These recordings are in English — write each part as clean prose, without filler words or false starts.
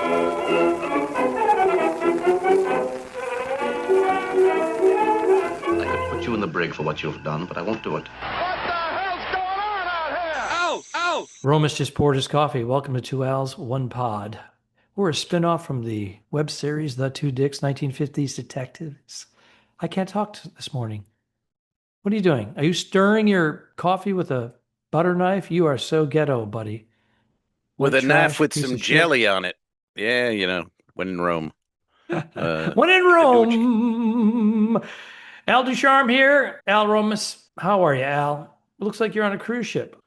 I could put you in the brig for what you've done, but I won't do it. Romas just poured his coffee. Welcome to Two Owls, One Pod. We're a spinoff from the web series The Two Dicks, 1950s Detectives. I can't talk this morning. What are you doing? Are you stirring your coffee with a butter knife? You are so ghetto, buddy. With White a knife trash with piece some of shit. jelly on it. Yeah, when in Rome. When in Rome. Al Ducharme here. Al Romas. How are you, Al? It looks like you're on a cruise ship.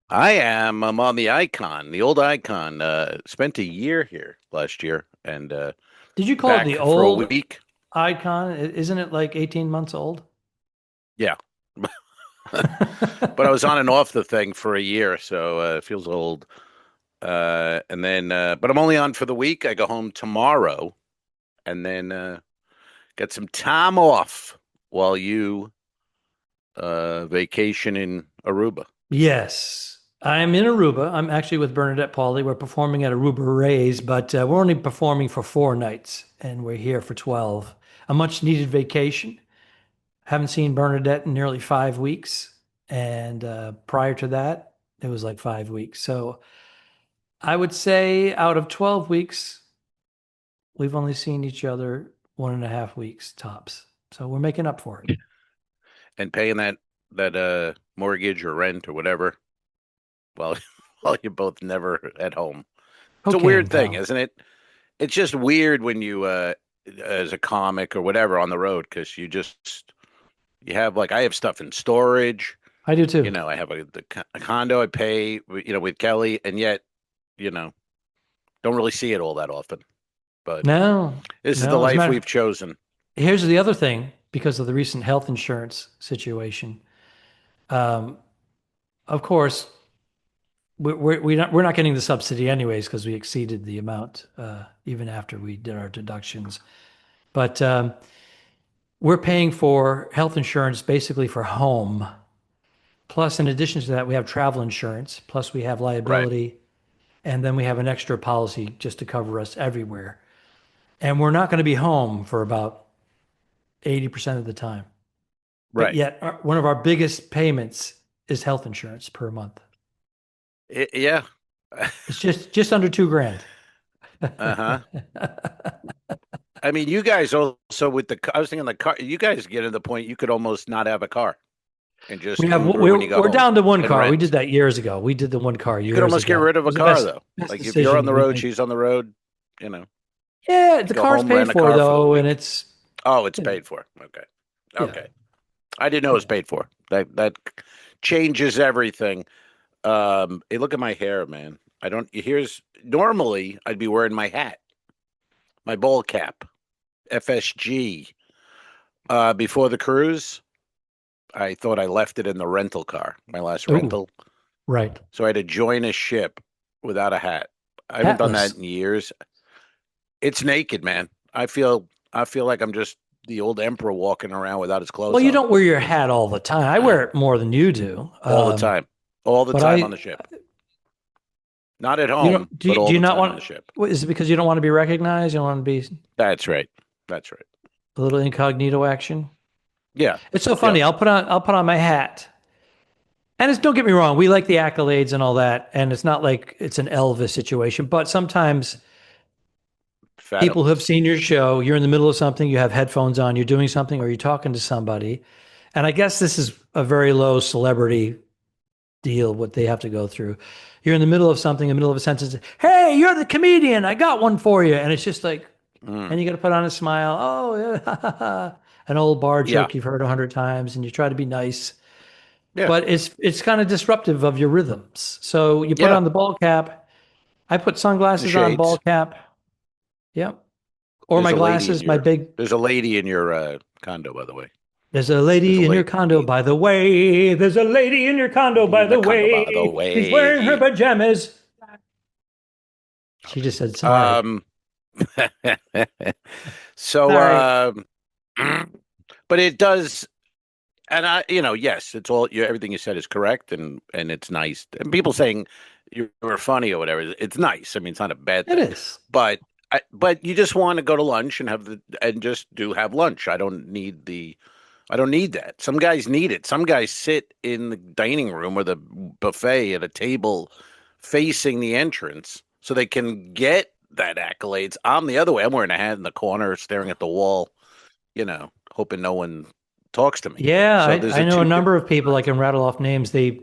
I am. I'm on the Icon, the old Icon. Spent a year here last year, and Did you call it back the for a old week. Icon? Isn't it like 18 months old? Yeah, but I was on and off the thing for a year, so it feels old. And then, but I'm only on for the week. I go home tomorrow, and then get some time off while you vacation in Aruba. Yes. I'm in Aruba. I'm actually with Bernadette Pauly. We're performing at Aruba Rays, but we're only performing for 4 nights, and we're here for 12. A much needed vacation. Haven't seen Bernadette in nearly 5 weeks. And prior to that, it was like 5 weeks. So I would say out of 12 weeks, we've only seen each other 1.5 weeks tops. So we're making up for it. And paying that mortgage or rent or whatever, well, while you're both never at home. It's a weird thing, isn't it? It's just weird when you, as a comic or whatever, on the road, because you have I have stuff in storage. I do too. I have a condo I pay, with Kelly, and yet, don't really see it all that often. But this is the life we've chosen. Here's the other thing, because of the recent health insurance situation. Of course, we're not getting the subsidy anyways because we exceeded the amount even after we did our deductions. But we're paying for health insurance basically for home. Plus, in addition to that, we have travel insurance. Plus, we have liability. Right. And then we have an extra policy just to cover us everywhere. And we're not going to be home for about 80% of the time. Right. But yet, one of our biggest payments is health insurance per month. Yeah. It's just under $2,000. Uh-huh. I mean, you guys also I was thinking the car, you guys get to the point you could almost not have a car and just we're down to one car. Rent. We did that years ago. We did the one car years ago. You could almost get rid of a car though. Like if you're on the road, she's on the road, Yeah, the car's paid for though, and it's it's paid for. Okay. Yeah. I didn't know it was paid for. That changes everything. Hey, look at my hair, man. Normally I'd be wearing my hat, my ball cap, FSG. Before the cruise, I thought I left it in the rental car, my last rental. Right. So I had to join a ship without a hat. I haven't done that in years. It's naked, man. I feel like I'm just the old emperor walking around without his clothes on. Well, you don't wear your hat all the time. I wear it more than you do. All the time. All the time on the ship. Not at home, but all the time on the ship. Is it because you don't want to be recognized? You don't want to be... That's right. A little incognito action? Yeah. It's so funny. Yeah. I'll put on my hat. And don't get me wrong, we like the accolades and all that, and it's not like it's an Elvis situation, but sometimes people who have seen your show, you're in the middle of something, you have headphones on, you're doing something, or you're talking to somebody. And I guess this is a very low celebrity deal, what they have to go through. You're in the middle of something, in the middle of a sentence, hey, you're the comedian, I got one for you. And it's just like, and you got to put on a smile. Oh, yeah. An old bar joke you've heard 100 times, and you try to be nice. Yeah. But it's kind of disruptive of your rhythms. So you put on the ball cap. I put sunglasses on, ball cap. Yep. Or my glasses, my big... There's a lady in your condo, by the way. There's a lady in your condo, by the way. There's a lady in your condo, by the way. She's wearing her pajamas. She just said sorry. But it does... And yes, it's all everything you said is correct, and it's nice. And people saying you were funny or whatever. It's nice. I mean, it's not a bad It thing, is. but but you just want to go to lunch and just have lunch. I don't need that. Some guys need it. Some guys sit in the dining room or the buffet at a table facing the entrance so they can get that accolades. I'm the other way. I'm wearing a hat in the corner, staring at the wall, hoping no one talks to me. Yeah, So there's I know a different number of people, I can rattle off names. They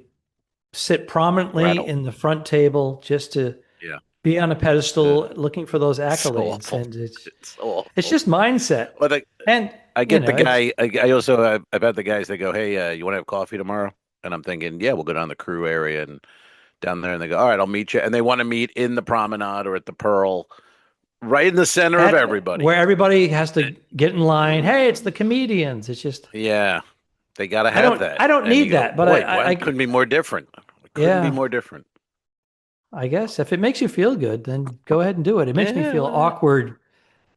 sit prominently rattle. in the front table just to Yeah. be on a pedestal Uh, looking for those it's so accolades. awful. And It's so it's awful. just mindset. But And, I you get the know, it's, guy. I also I've had the guys that go, "Hey, you want to have coffee tomorrow?" And I'm thinking, "Yeah, we'll go down the crew area and down there." And they go, "All right, I'll meet you." And they want to meet in the promenade or at the Pearl, right in the center of everybody. where everybody has to get in line. Hey, it's the comedians. It's just, Yeah, they got to have that. I don't And you need go, that, but boy, it couldn't be more different. It couldn't be yeah, more different. I guess if it makes you feel good, then go ahead and do it. It makes me Yeah, feel awkward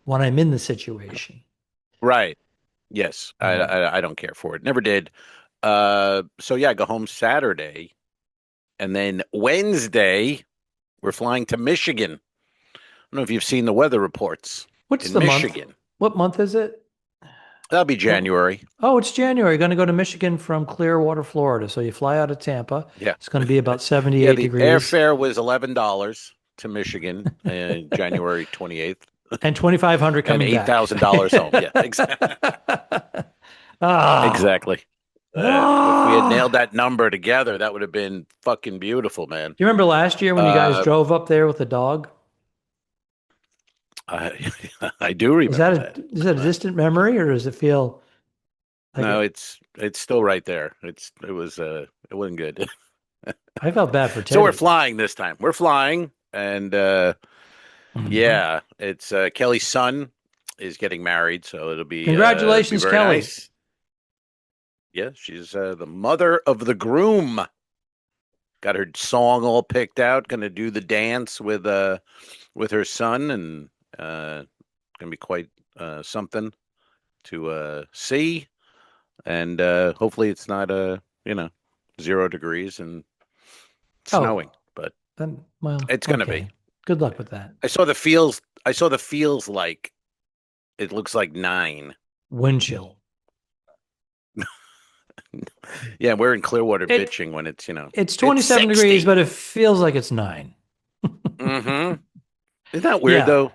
when I'm in the situation. right. Yes, I don't care for it. Never did. So yeah, I go home Saturday, and then Wednesday we're flying to Michigan. I don't know if you've seen the weather reports What's in the Michigan. month? What month is it? That'll be January. Oh, it's January. You're going to go to Michigan from Clearwater, Florida. So you fly out of Tampa. Yeah. It's going to be about 78 Yeah, the degrees. airfare was $11 to Michigan January 28th. And 2,500 And coming back. $8,000 home. Yeah, exactly. Ah. Exactly. If we had nailed that number together, that would have been fucking beautiful, man. Do you remember last year when you guys drove up there with the dog? I do remember that. Is that a distant memory, or does it feel like No, it's still right there. It wasn't good. I felt bad for Teddy. So we're flying this time. We're flying, and yeah, it's Kelly's son is getting married, so it'll be Congratulations, very Kelly. nice. Yeah, she's the mother of the groom. Got her song all picked out. Going to do the dance with her son, and going to be quite something to see. And hopefully it's not 0 degrees and snowing, but then, well, it's going to be. Good luck with that. I saw the feels like it looks like 9. Wind chill. Yeah, we're in Clearwater bitching when it's it's 27 degrees, but it feels like it's 9. Mm-hmm. Isn't that weird though?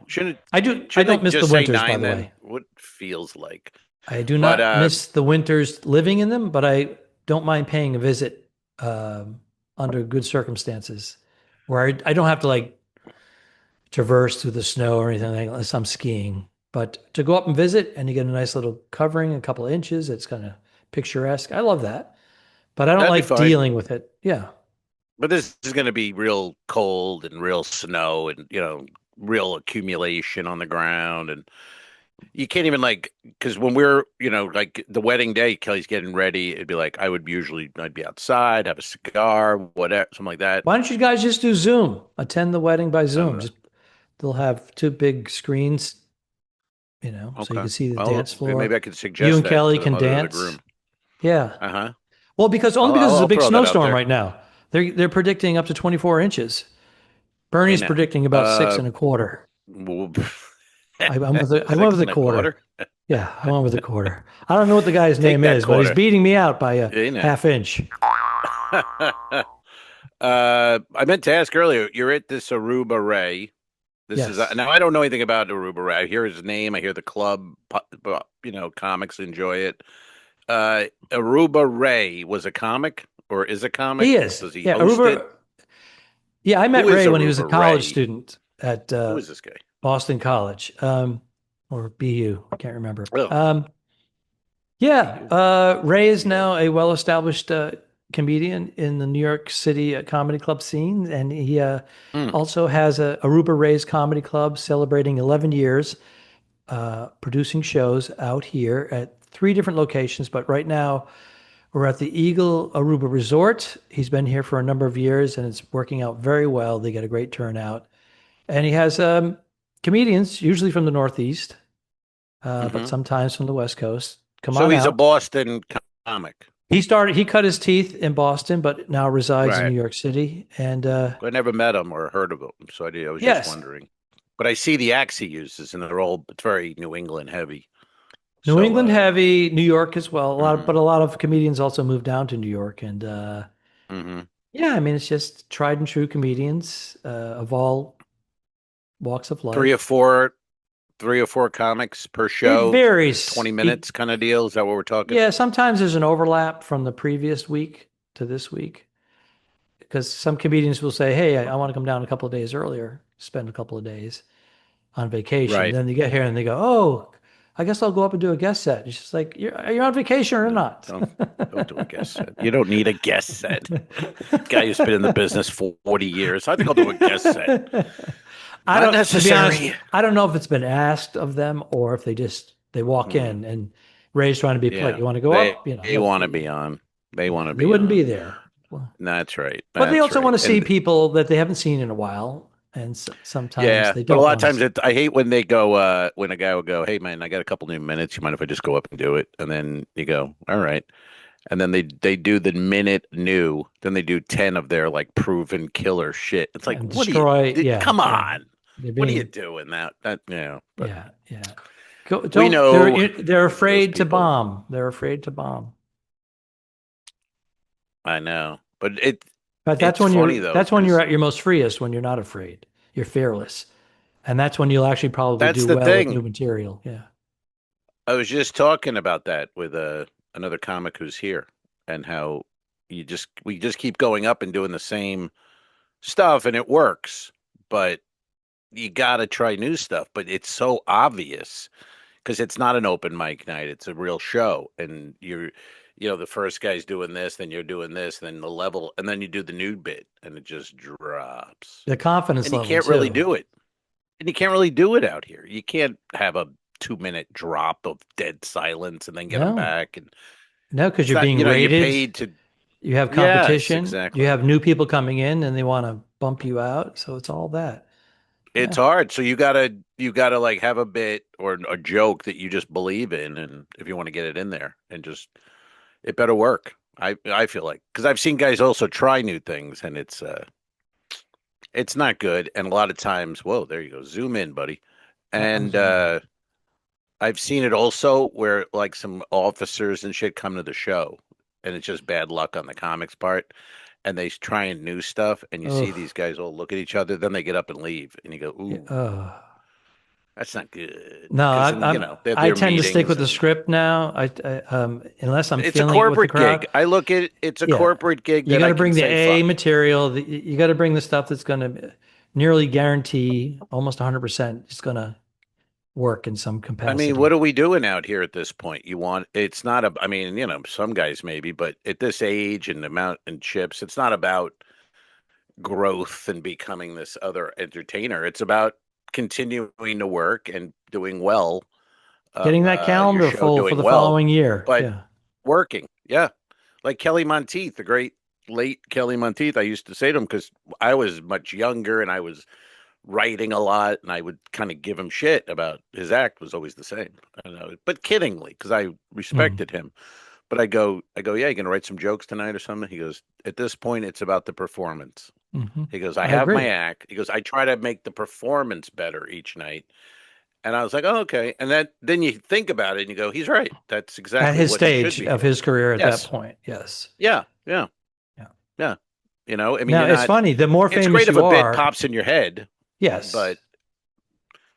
I don't miss the winters, by the way. What feels like? I do not miss the winters living in them, but I don't mind paying a visit under good circumstances where I don't have to like traverse through the snow or anything like that unless I'm skiing. But to go up and visit and you get a nice little covering, a couple of inches, it's kind of picturesque. I love that. But I don't like dealing with it. Yeah. But this is going to be real cold and real snow and, real accumulation on the ground. And you can't even because when we're, like the wedding day, Kelly's getting ready. It'd be like, I'd be outside, have a cigar, whatever, something like that. Why don't you guys just do Zoom? Attend the wedding by Zoom. They'll have 2 big screens, so you can see the dance floor. Maybe I could suggest you and Kelly can dance. Yeah. Uh-huh. Well, because it's a big snowstorm right now. They're predicting up to 24 inches. Bernie's predicting about 6 1/4. I went with a quarter. Yeah, I went with a quarter. I don't know what the guy's name is, but he's beating me out by a half inch. I meant to ask earlier, you're at this Aruba Ray. This is now I don't know anything about Aruba Ray. I hear his name, I hear the club, comics enjoy it. Aruba Ray was a comic or is a comic? He is. Does he host it? Yeah, I met Ray when he was a college student at who is this guy? Boston College, or BU. I can't remember. Oh. Ray is now a well-established comedian in the New York City comedy club scene, and he also has a Aruba Ray's Comedy Club celebrating 11 years, producing shows out here at 3 different locations. But right now, we're at the Eagle Aruba Resort. He's been here for a number of years, and it's working out very well. They get a great turnout. And he has comedians, usually from the Northeast, but sometimes from the West Coast. So he's a Boston comic. He cut his teeth in Boston, but now resides in Right. New York City. And I never met him or heard of him, so I was just yes, wondering. But I see the acts he uses, and it's very New England heavy. New So, England heavy, New York as well. mhm, But a lot of comedians also moved down to New York. And mhm. yeah, I mean, it's just tried and true comedians of all walks of Three or life. four, 3 or 4 comics per It show, varies. 20 minutes kind of deal. Is that what we're talking? Yeah, sometimes there's an overlap from the previous week to this week because some comedians will say, "Hey, I want to come down a couple of days earlier, spend a couple of days on vacation." Right. Then they get here and they go, "Oh, I guess I'll go up and do a guest set." It's just like, are you on vacation or No, not?" don't do a guest set. You don't need a guest set. Guy who's been in the business for 40 years. I think I'll do a guest set. I Not don't, to be honest, necessary. I don't know if it's been asked of them or if they walk Mhm. in and Ray's trying to be polite. Yeah. You want to go They up? they want to be on. They want Yeah, to they be wouldn't be on. there. That's right. But they That's also want right. to see And people that they haven't seen in a while, and sometimes yeah, they but a don't lot of want to times see. I hate when they go when a guy will go, "Hey man, I got a couple new minutes. You mind if I just go up and do it?" And then you go, "All right." And then they do the minute new, then they do 10 of their like proven killer shit. It's like, And what do you destroy. Yeah, come yeah. on. They're What are you being. doing that but Yeah, yeah. Go, we don't. know They're those afraid to people. bomb. They're afraid to bomb. I know. But But it's funny though, that's when you're because at your most freest, when you're not afraid. You're fearless, and that's when you'll actually probably that's do the well with thing. new material. Yeah. I was just talking about that with another comic who's here, and how we just keep going up and doing the same stuff and it works, but you got to try new stuff. But it's so obvious because it's not an open mic night; it's a real show, and the first guy's doing this, then you're doing this, then the level, and then you do the nude bit, and it just drops, The confidence and you level can't really too. do it, and you can't really do it out here. You can't have a 2 minute drop of dead silence and then get them No, back, and no, because it's you're not, being you're rated. paid to. You have Yes, competition. You exactly. have new people coming in, and they want to bump you out. So it's all that. It's Yeah. hard. So you gotta like have a bit or a joke that you just believe in, and if you want to get it in there, and just it better work. I feel like because I've seen guys also try new things, and it's not good. And a lot of times, whoa, there you go, zoom in, buddy. I'm And zooming in. I've seen it also where like some officers and shit come to the show, and it's just bad luck on the comics part, and they trying new stuff, and you see Oh, these guys all look at each other, then they get up and leave, and you go, yeah. ooh. That's not good No, because then they have I their tend to stick meetings with the and script now. Unless I'm it's a feeling it with the corporate crowd. gig. I look at it's a Yeah, corporate gig you that got I to can bring the say A fuck. material. You got to bring the stuff that's going to nearly guarantee almost 100% it's going to work in some I mean, what capacity. are we doing out here at this point? It's not I mean, some guys maybe, but at this age and amount and chips, it's not about growth and becoming this other entertainer. It's about continuing to work and doing well, Getting that your calendar show full for doing the well, following year. but Yeah. working. Yeah. Like Kelly Monteith, the great late Kelly Monteith. I used to say to him because I was much younger and I was writing a lot, and I would kind of give him shit about his act was always the same, but kiddingly because I Mm, respected him. But yeah, you gonna write some jokes tonight or something? He goes, at this point, it's about the performance. hmm He goes, I I have my agree. act. He goes, I try to make the performance better each night. And I was like, oh, okay. And then you think about it and you go, he's right. That's At exactly his what he should stage be of doing. his career at that Yes. point. Yes. Yeah. Yeah. Yeah. Yeah. I mean, Now, you're it's not, funny. The more it's famous great if you a bit are, pops in your head, yes, but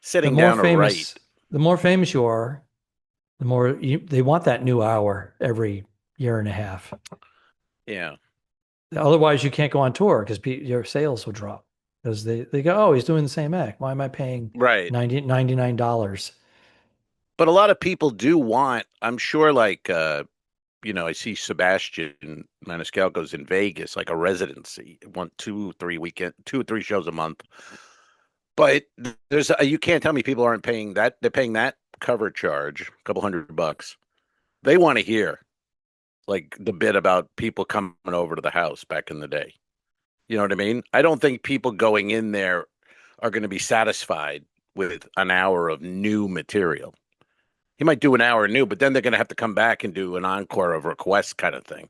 sitting down to write, the more famous you are, they want that new hour every year and a half. yeah. Otherwise, you can't go on tour because your sales will drop because they go, oh, he's doing the same act. Why am I paying Right. $99? But a lot of people do want, I'm sure, like, I see Sebastian Maniscalco's in Vegas, like a residency, 2 or 3 shows a month. But you can't tell me people aren't paying that. They're paying that cover charge, a couple $100. They want to hear like the bit about people coming over to the house back in the day. You know what I mean? I don't think people going in there are going to be satisfied with an hour of new material. He might do an hour new, but then they're going to have to come back and do an encore of requests kind of thing.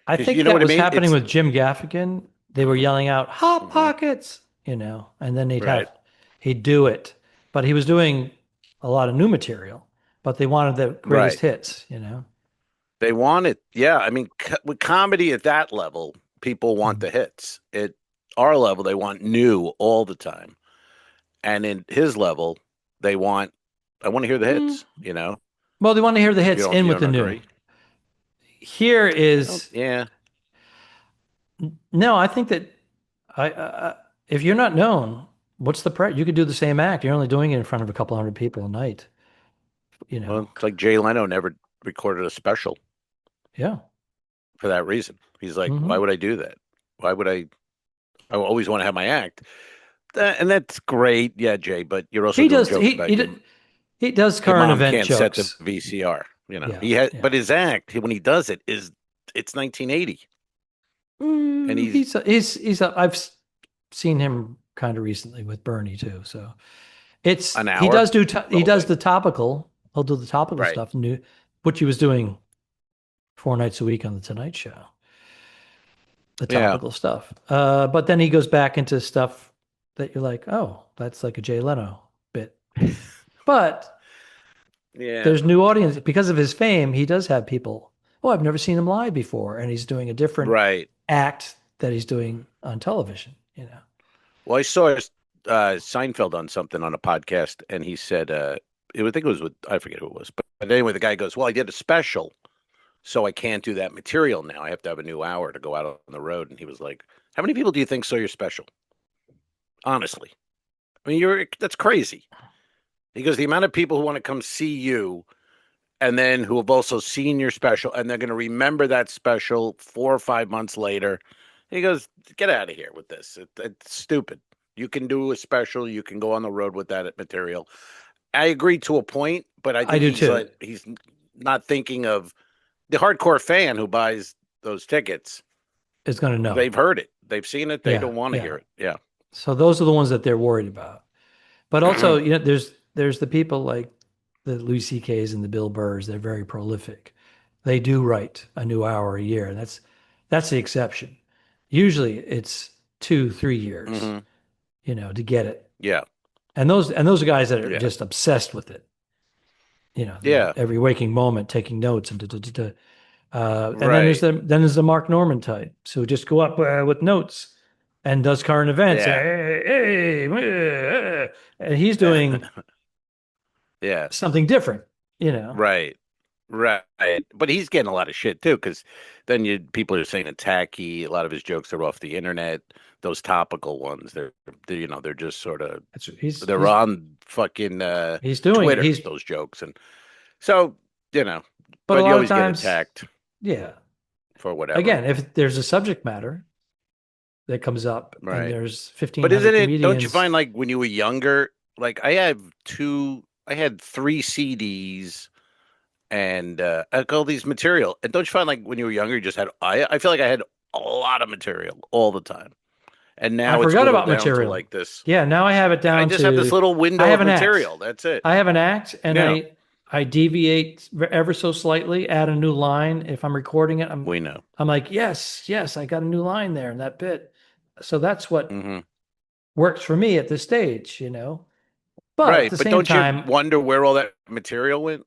I 'Cause think you know that what I was mean? happening with Jim Gaffigan. They were yelling out "Hot Mhm. Pockets," and then Right. he'd do it. But he was doing a lot of new material, but they wanted the greatest Right. hits. They want it. Yeah. I mean, with comedy at that level, people want the hits. At our level, they want new all the time. And in his level, I want to hear the Mm. hits, you know? Well, they want to hear the hits in You with don't the new. agree? Here is Yeah. no. I think that if you're not known, what's the price? You could do the same act. You're only doing it in front of a couple hundred people a night. Well, it's like Jay Leno never recorded a special Yeah. for that reason. He's like, Hmm. why would I do that? Why would I always want to have my act. And that's great. Yeah, Jay, but you're also He doing does. jokes about He does your current mom event can't set the jokes. VCR, you know. Yeah. But Yeah. his act when he does it's 1980 and I've seen him kind of recently with Bernie too. So an he hour does do the he whole does thing. the topical. He'll do the topical Right. stuff, which he was doing 4 nights a week on the Tonight Show. The Yeah. topical stuff. But then he goes back into stuff that you're like, oh, that's like a Jay Leno bit. But Yeah. there's new audience because of his fame. He does have people. Oh, I've never seen him live before, and he's doing a different Right. act that he's doing on television. Well, I saw Seinfeld on something on a podcast, and he said, I think it was with, I forget who it was, but anyway, the guy goes, well, I did a special, so I can't do that material now. I have to have a new hour to go out on the road. And he was like, how many people do you think saw your special? Honestly. I mean, that's crazy. He goes, the amount of people who want to come see you and then who have also seen your special and they're going to remember that special 4 or 5 months later. He goes, get out of here with this. It's stupid. You can do a special. You can go on the road with that material. I agree to a point, but I I think do too. he's not thinking of the hardcore fan who buys those tickets. Is going to know. They've heard it. They've seen it. They Yeah, don't want to yeah. hear it. Yeah. So those are the ones that they're worried about. But also, there's the people like the Louis C.K.'s and the Bill Burrs. They're very prolific. They do write a new hour a year, and that's the exception. Usually, it's 2-3 years, Hmm. to get it. Yeah. And those are guys that are Yeah. just obsessed with it. Yeah. Every waking moment, taking notes and and then Right. there's the Mark Norman type. So just go up with notes and does current events. Yeah. And he's doing Yeah. something different. Right. Right. But he's getting a lot of shit too, because then people are saying it's tacky. A lot of his jokes are off the internet. Those topical ones, they're just sort of they're on fucking He's doing Twitter, he's those jokes. And so, but a but you lot of always get times, attacked yeah. for whatever. Again, if there's a subject matter that comes up and Right. there's But 1,500 isn't it, don't you comedians, find like when you were younger, like I had 3 CDs and all these material. And don't you find like when you were younger, you just had, I feel like I had a lot of material all the time. And I now it's forgot whittled about down to material. like this. Yeah, now I have it I down just have this to little I window have of an act. material. That's it. I have an act, and Yeah. I deviate ever so slightly, add a new line. If I'm recording it, We know. I'm like, yes, I got a new line there in that bit. So that's what Hmm. works for me at this stage. But at Right. the But same don't you time, wonder where all that material went?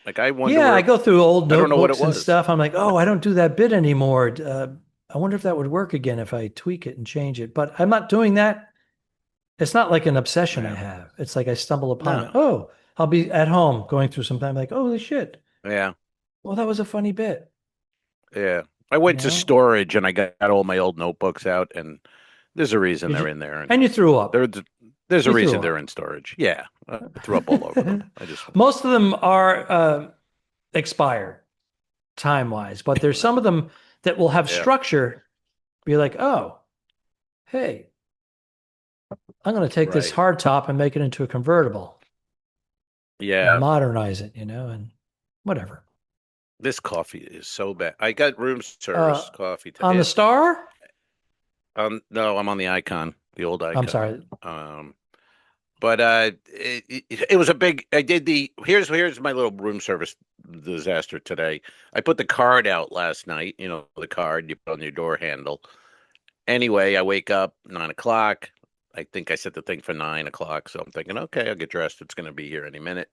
Like I wonder yeah, I where, go through old I don't know what it notebooks and was. stuff. I'm like, oh, I don't do that bit anymore. I wonder if that would work again if I tweak it and change it. But I'm not doing that. It's not like an obsession I Yeah. have. It's like I stumble upon it. No. Oh, I'll be at home going through some time, like, holy shit. Yeah. Well, that was a funny bit. Yeah. I went to storage and I got all my old notebooks out, and there's a reason they're in there. And you threw up. There's a You threw reason up. they're in storage. Yeah. I threw up all over them. Most of them are expired time-wise, but there's some of them that will have Yeah. structure. Be like, oh, hey, I'm going to take this Right. hard top and make it into a convertible. Yeah. And modernize it, and whatever. This coffee is so bad. I got room service coffee today. On the Star? No, I'm on the Icon, the old Icon. I'm sorry. But it was a big. I did the here's my little room service disaster today. I put the card out last night. You know the card you put on your door handle. Anyway, I wake up 9 o'clock. I think I set the thing for 9 o'clock, so I'm thinking, okay, I'll get dressed. It's going to be here any minute.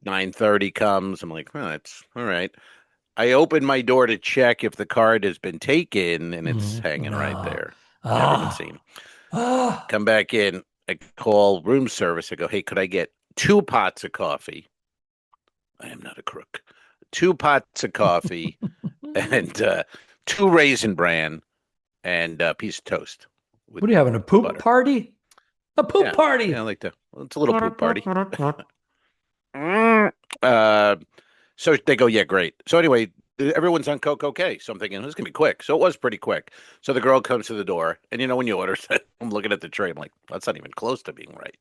9:30 comes. I'm like, oh, that's all right. I open my door to check if the card has been taken, and it's hanging right No. there. Never been seen. Come back in. I call room service. I go, hey, could I get 2 pots of coffee? I am not a crook. 2 pots of coffee and 2 Raisin Bran and a piece of toast. What are you having, a poop butter. party? A poop party. Yeah, I like that. Well, it's a little poop party. So they go, yeah, great. So anyway, everyone's on Coke, okay. So I'm thinking, this is going to be quick. So it was pretty quick. So the girl comes to the door, and when you order, I'm looking at the tray. I'm like, that's not even close to being right.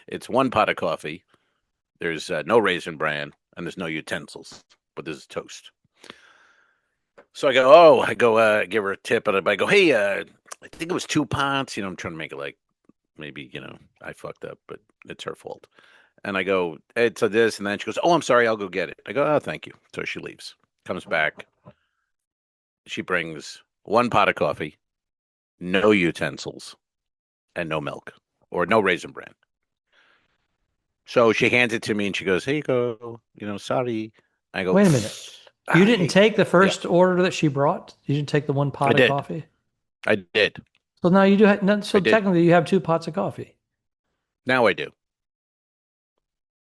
It's 1 pot of coffee. There's no Raisin Bran, and there's no utensils, but there's toast. So I go, give her a tip, and I go, hey, I think it was 2 pots. I'm trying to make it like maybe, I fucked up, but it's her fault. And I go, it's a this, and then she goes, oh, I'm sorry, I'll go get it. I go, oh, thank you. So she leaves, comes back. She brings 1 pot of coffee, no utensils, and no milk, or no Raisin Bran. So she hands it to me, and she goes, here you go, sorry. I go, wait a minute. You didn't take the first order that she brought? You didn't take the 1 pot of coffee? I did. So now you do. So technically, you have 2 pots of coffee. Now I do.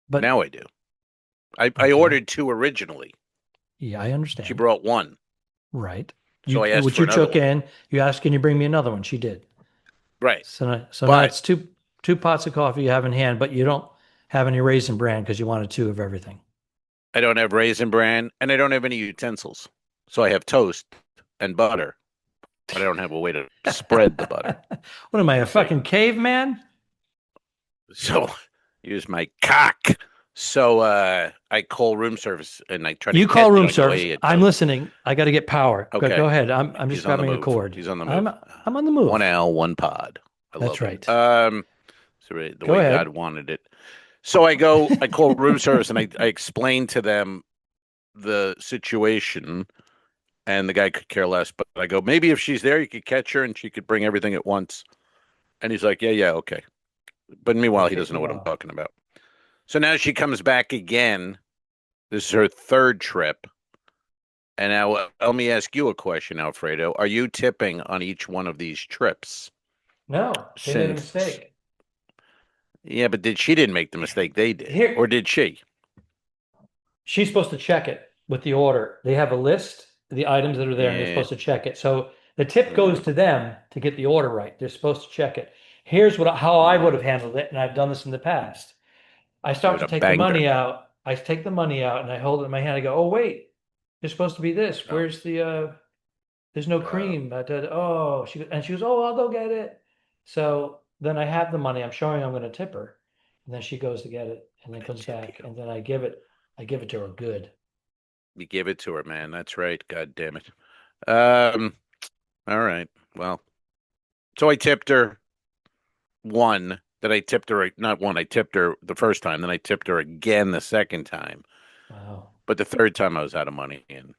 But now I do. I ordered 2 originally. Yeah, I understand. She brought 1. Right. So I asked which for you took one. in. You asked, can you bring me another one? She did. Right. So now it's two pots of coffee you have in hand, but you don't have any Raisin Bran because you wanted 2 of everything. I don't have Raisin Bran, and I don't have any utensils. So I have toast and butter, but I don't have a way to spread the butter. What am I, a fucking caveman? So use my cock. So I call room service, and I try to. You call room service. I'm listening. I got to get power. Okay. Go ahead. I'm just grabbing a cord. He's on the move. I'm on the move. 1 Al, 1 pod. That's right. So the way God wanted it. So I call room service, and I explain to them the situation, and the guy could care less. But I go, maybe if she's there, you could catch her, and she could bring everything at once. And he's like, yeah, okay. But meanwhile, he doesn't know what I'm talking about. So now she comes back again. This is her 3rd trip. And now let me ask you a question, Alfredo. Are you tipping on each one of these trips? No, they made a mistake. Yeah, but she didn't make the mistake. They did. Or did she? She's supposed to check it with the order. They have a list of the items that are there, and they're supposed to check it. So the tip goes to them to get the order right. They're supposed to check it. Here's how I would have handled it, and I've done this in the past. I start to take the money out. I take the money out, and I hold it in my hand. I go, oh, wait, it's supposed to be this. Where's the, there's no cream. She goes, oh, I'll go get it. So then I have the money. I'm showing I'm going to tip her. And then she goes to get it and then comes back. And then I give it to her good. You give it to her, man. That's right. God damn it. All right. Well, so I tipped her 1. That I tipped her, not 1, I tipped her the first time, then I tipped her again the second time. Wow. But the 3rd time I was out of money. And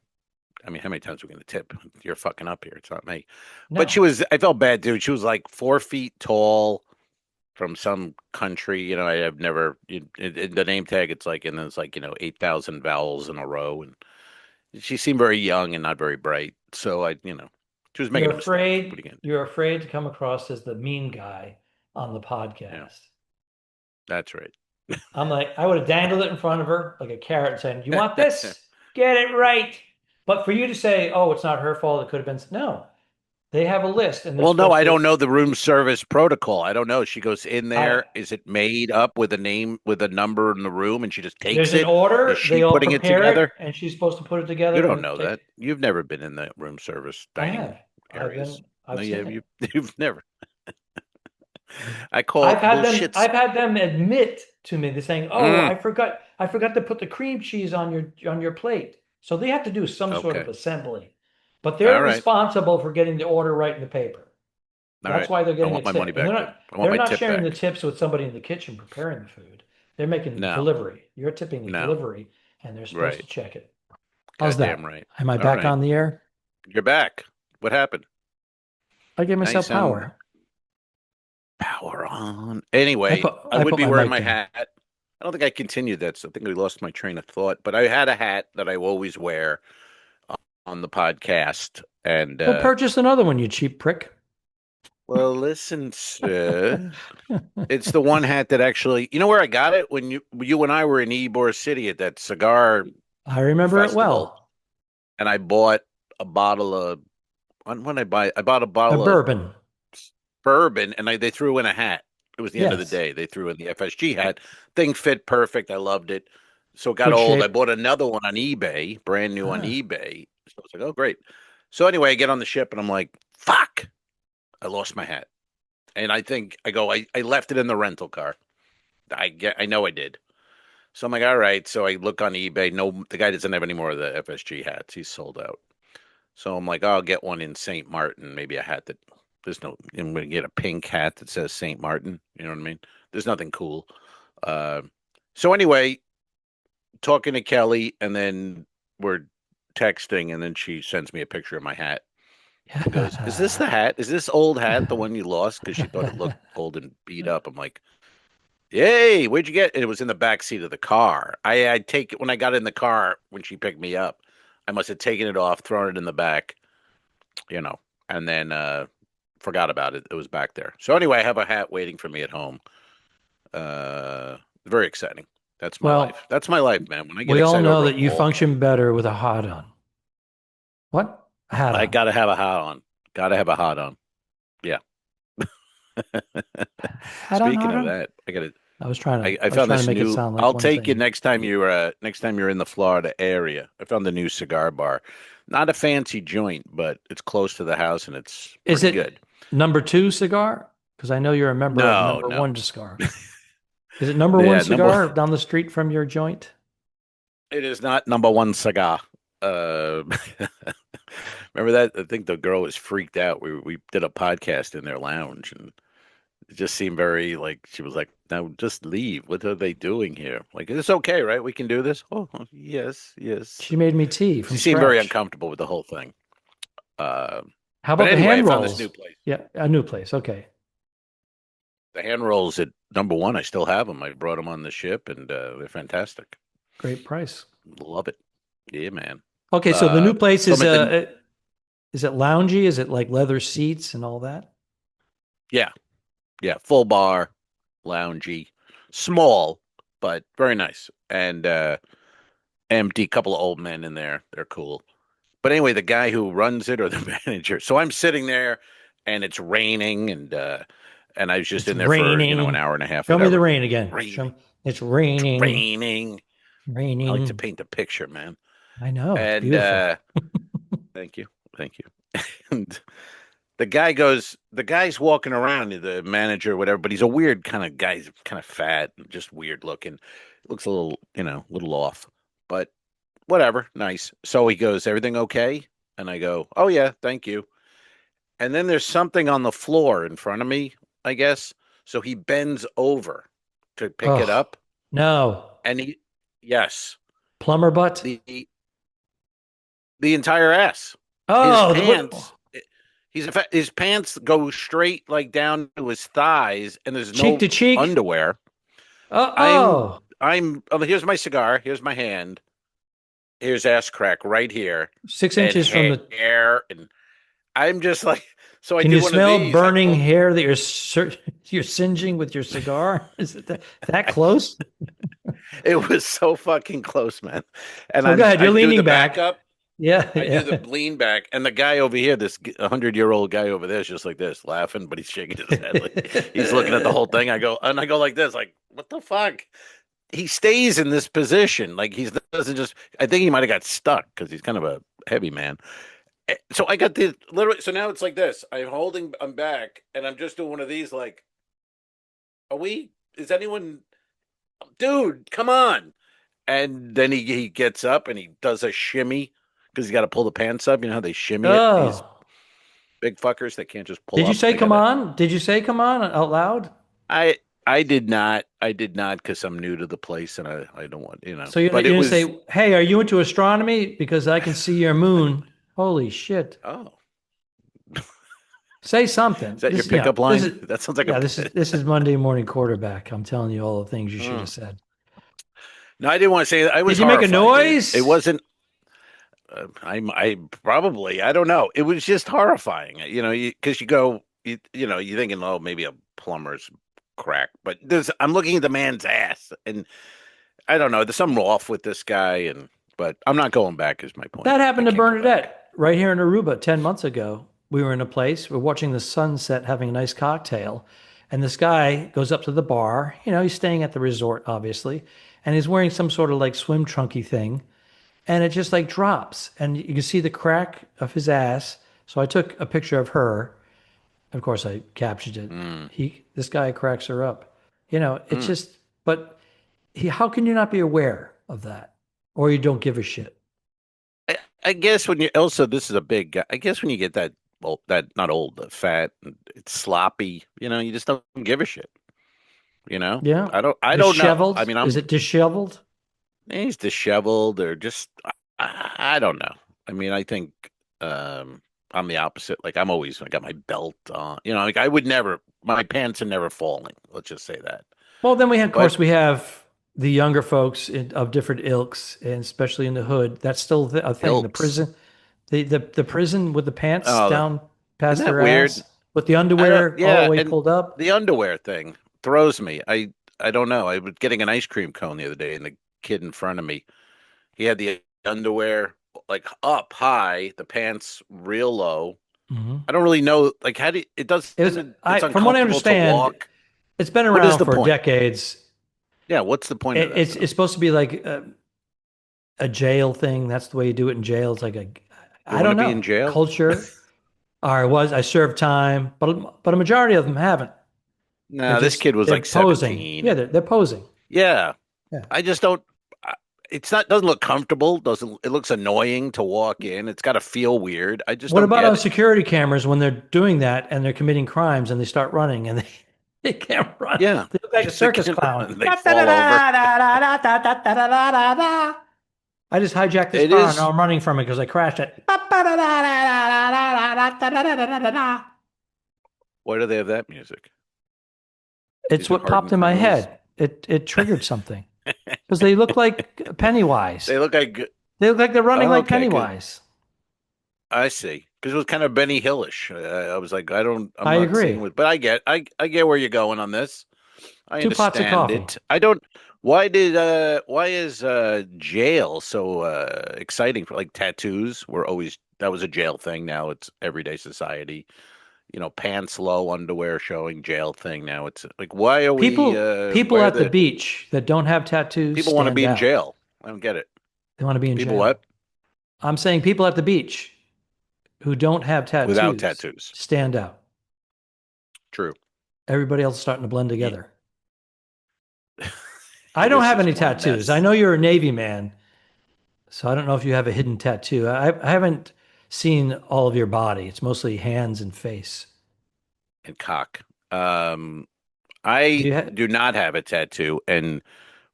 I mean, how many times are we going to tip? You're fucking up here. It's not me. No. But I felt bad, dude. She was like 4 feet tall from some country. I have never, the name tag, it's like, and then it's like, 8,000 vowels in a row. And she seemed very young and not very bright. So she was making a mistake. You're afraid to come across as the mean guy on the podcast. Yeah. That's right. I'm like, I would have dangled it in front of her like a carrot saying, you want this? Get it right. But for you to say, oh, it's not her fault, it could have been, no. They have a list. And no, I don't know the room service protocol. I don't know. She goes in there. Is it made up with a name, with a number in the room, and she just takes it? There's an order. Is she putting it together? And she's supposed to put it together. You don't know that. You've never been in the room service dining areas. You've never. I've had them admit to me. They're saying, "Oh, I forgot to put the cream cheese on your plate." So they have to do some sort of assembly, but they're responsible for getting the order right in the paper. That's right. why they're I getting a want my tip. money And back then. I want they're my not tip sharing the back. tips with somebody in the kitchen preparing the food. They're making the No, delivery. You're tipping the no. delivery, and they're supposed Right. to check it. How's Goddamn that? right. Am I All back right. on the air? You're back. What happened? I gave Now you myself sound power. power on. Anyway, I I would put be my wearing mic my down. hat. I don't think I continued that. So I think we lost my train of thought. But I had a hat that I always wear on the podcast. And Well, purchase another one, you cheap prick. well, listen, sir. It's the one hat that actually, you know where I got it? When you and I were in Ybor City at that cigar I remember it festival, well. and I bought a bottle of when I bought a A bottle of bourbon. bourbon, and they threw in a hat. It was the end of the Yes. day. They threw in the FSG hat. Thing fit perfect. I loved it. So it got Good old. I shape. bought another one on eBay, brand new on Ah. eBay. So I was like, oh great. So anyway, I get on the ship and I'm like, fuck, I lost my hat. And I left it in the rental car. I know I did. So I'm like, all right. So I look on eBay. No, the guy doesn't have any more of the FSG hats. He's sold out. So I'm like, oh, I'll get one in St. Martin, maybe a hat that I'm going to get a pink hat that says St. Martin. You know what I mean? There's nothing cool. Uh, so anyway, talking to Kelly, and then we're texting, and then she sends me a picture of my hat. She goes, is this the hat? Is this old hat the one you lost? Because she thought it looked old and beat up. I'm like, yay, where'd you get it? It was in the back seat of the car. I take it when I got in the car when she picked me up. I must have taken it off, thrown it in the back, you know, and then forgot about it. It was back there. So anyway, I have a hat waiting for me at home. Very exciting. That's my Well, life. That's my life, man. When I get we all excited know over a that you ball, function better with a hat on. What? A hat I on. gotta have a hat on. Gotta have a hat on. Yeah. Hat on, Speaking hat of on? that, I I was found trying to this make it new. sound like I'll one take you thing. next time you're in the Florida area. I found the new cigar bar. Not a fancy joint, but it's close to the house and it's Is pretty it good. number 2 cigar? Because I know you're a member of No, number no. 1 cigar. Is it number 1 Yeah, number cigar down the street from your joint? it is not number one cigar. Uh, remember that? I think the girl was freaked out. We did a podcast in their lounge, and it just seemed very like she was like, "No, just leave. What are they doing here? Like, it's okay, right? We can do this." Oh, yes, yes. She made me tea She from seemed very scratch. uncomfortable with the whole thing. Uh, How but about the anyway, I hand found this new rolls? place. Yeah, a new place. Okay. The hand rolls at number one. I still have them. I brought them on the ship, and they're fantastic. Great price. Love it. Yeah, man. Okay, so the new place So I'm at the is it loungy? Is it like leather seats and all that? yeah. Yeah, full bar, loungy, small, but very nice. And empty, couple of old men in there. They're cool. But anyway, the guy who runs it or the manager. So I'm sitting there and it's raining and I was just It's in there for, an raining. hour and a half, Show me the whatever. rain again. Raining. It's raining. Raining. I like to Raining. paint a picture, man. I know. It's And beautiful. thank you. Thank you. And the guy's walking around, the manager, whatever, but he's a weird kind of guy. He's kind of fat, just weird looking. Looks a little, a little off, but whatever. Nice. So he goes, everything okay? And I go, oh, yeah, thank you. And then there's something on the floor in front of me, I guess. So he bends over to pick it Oh, up. no. And yes, Plumber butt? the, the entire ass, his Oh, pants. His pants go straight like down to his thighs, and there's cheek no to cheek? underwear. I'm Oh, I'm oh, here's my cigar, here's my hand, here's ass crack right here, 6 and inches from the. hair, and I'm just like, so I Can did you one of smell these. burning hair that you're singeing with your cigar? Is it that close? It was so fucking close, man. And So go ahead. I You're do the leaning back back. up. Yeah, I do the yeah. lean back, and the guy over here, this 100-year-old guy over there, is just like this, laughing, but he's shaking his head like he's looking at the whole thing. I go like this, like, what the fuck? He stays in this position, like he doesn't just. I think he might have got stuck because he's kind of a heavy man. So I got the literally. So now it's like this. I'm back, and I'm just doing one of these. Like, are we? Is anyone? Dude, come on! And then he gets up and he does a shimmy because he's got to pull the pants up. You know how they shimmy it? He's Oh, big fuckers that can't just pull Did up. you say They come gotta- on? Did you say come on out loud? I did not. I did not because I'm new to the place and I don't want, So you're But it going to was. say, hey, are you into astronomy? Because I can see your moon. Holy shit. Oh, Say something. is that your pickup line? That sounds like yeah, a. this is Monday morning quarterback. I'm telling you all the things you should have said. No, I didn't want to say that. I was Did you make a horrified, dude. noise? It wasn't. I probably. I don't know. It was just horrifying. Because you go. You're thinking, oh, maybe a plumber's crack, but I'm looking at the man's ass, and I don't know. There's something off with this guy, but I'm not going back. Is my point. That happened I to can't go back. Bernadette right here in Aruba 10 months ago. We were in a place, we're watching the sunset, having a nice cocktail. And this guy goes up to the bar. He's staying at the resort, obviously. And he's wearing some sort of like swim trunky thing. And it just like drops. And you can see the crack of his ass. So I took a picture of her. Of course, I captured it. This guy cracks her up. It's just, but how can you not be aware of that? Or you don't give a shit? I guess when you also this is a big guy. I guess when you get that not old, fat, and it's sloppy. You just don't give a shit. Yeah. I don't know. Disheveled? I mean, Is it disheveled? he's disheveled or just I don't know. I mean, I think I'm the opposite. Like I got my belt on. Like I would never. My pants are never falling. Let's just say that. Well, then of course, we have the younger folks of different ilks, and especially in the hood. That's still a thing. The Ilks. prison, the prison with the pants Oh, down past isn't that their weird? ass, with the underwear all the way and pulled up. the underwear thing throws me. I don't know. I was getting an ice cream cone the other day, and the kid in front of me, he had the underwear like up high, the pants real low. Mm-hmm. I don't really know. Like, how do you, it does? It's From what I uncomfortable to understand, walk. it's been What is around the for point? decades. Yeah, what's the point of that? It's supposed to be like a jail thing. That's the way you do it in jail. It's like I don't know, be in jail? culture. I served time, but a majority of them haven't. No, this kid was they're like posing. 17. Yeah, they're posing. Yeah. Yeah. I just don't. Doesn't look comfortable. It looks annoying to walk in. It's got to feel weird. I just What don't about get on it. security cameras when they're doing that and they're committing crimes and they start running and they can't run? Yeah. They look like a circus clown. They fall over. I just hijacked this It car is. and now I'm running from it because I crashed it. Why do they have that music? It's These are what popped in hardened my criminals. head. It triggered something because they look like Pennywise. They look like. They look like they're running like Okay, good. Pennywise. I see. Because it was kind of Benny Hillish. I was like, I'm I not agree. seeing with, but I get where you're going on this. I Two pots of understand coffee. it. I don't. Why is jail so exciting for like tattoos? That was a jail thing. Now it's everyday society. Pants low, underwear showing, jail thing. Now it's like, why are People why are at the beach that don't have tattoos people want to stand be in out. jail? I don't get it. They want to be in People jail. what? I'm saying people at the beach who don't have tattoos Without tattoos. stand out. True. Everybody else is starting to blend together. Yeah. I don't This have is any one tattoos. mess. I know you're a Navy man, so I don't know if you have a hidden tattoo. I haven't seen all of your body. It's mostly hands and face. And cock. I Do do not have a tattoo. And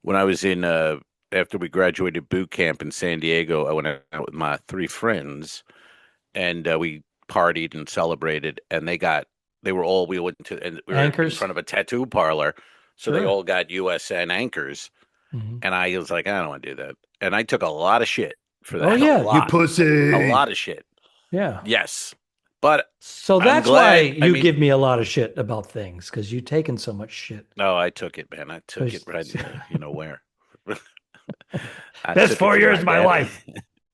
when I was in after we graduated boot camp in San Diego, I went out with my 3 friends, and we partied and celebrated. And we went to, and we were in Anchors? front of a tattoo parlor, so they Sure. all got USN anchors. Mhm. And I was like, I don't want to do that. And I took a lot of shit for that. Oh yeah, a you lot, pussy. a lot of shit. Yeah. Yes, but So I'm that's glad- why you give me a lot of shit about things because you've taken so much shit. No, I took it, man. I took it right. You know where? I Best took it 4 to years of my daddy. life.